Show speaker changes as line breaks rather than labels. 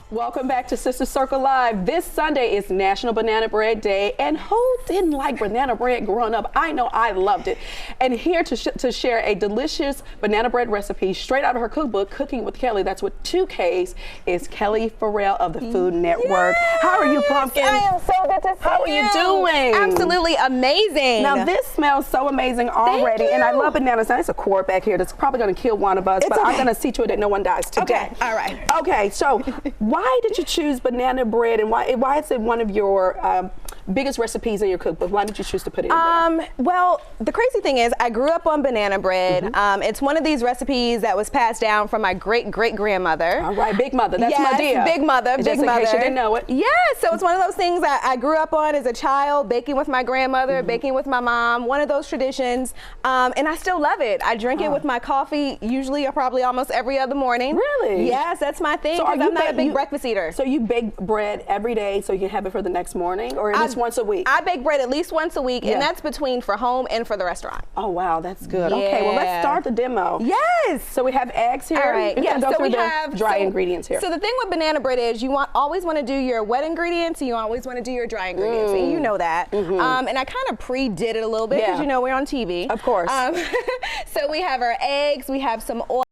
Welcome back to Sister Circle Live. This Sunday is National Banana Bread Day, and who didn't like banana bread growing up? I know I loved it. And here to share a delicious banana bread recipe straight out of her cookbook, Cooking with Kelli, that's with 2 Ks, is Kelli Ferrell of the Food Network.
Yes!
How are you, Pumpkin?
I am so good to see you.
How are you doing?
Absolutely amazing.
Now this smells so amazing already, and I love bananas. Now it's a cord back here that's probably going to kill one of us, but I'm going to see to it that no one dies today.
Okay, all right.
Okay, so why did you choose banana bread, and why is it one of your biggest recipes in your cookbook? Why did you choose to put it in there?
Well, the crazy thing is I grew up on banana bread. It's one of these recipes that was passed down from my great-great-grandmother.
All right, Big Mother, that's my deal.
Big Mother,
Just
Big Mother.
in case you didn't know it.
Yes, so it's one of those things I grew up on as a child, baking with my grandmother, baking with my mom, one of those traditions, and I still love it. I drink it with my coffee, usually or probably almost every other morning.
Really?
Yes, that's my thing,
So
because I'm not a big breakfast eater.
So you bake bread every day so you can have it for the next morning, or at least once a week?
I bake bread at least once a week, and that's between for home and for the restaurant.
Oh, wow, that's good. Okay, well, let's start the demo.
Yes.
So we have eggs here.
All right.
Yeah,
So we
the
have
dry ingredients here.
So the thing with banana bread is you always want to do your wet ingredients, and you always want to do your dry ingredients, and you know that. And I kind of pre-did it a little bit because you know we're on TV.
Of course.
So we have our eggs, we have some oil.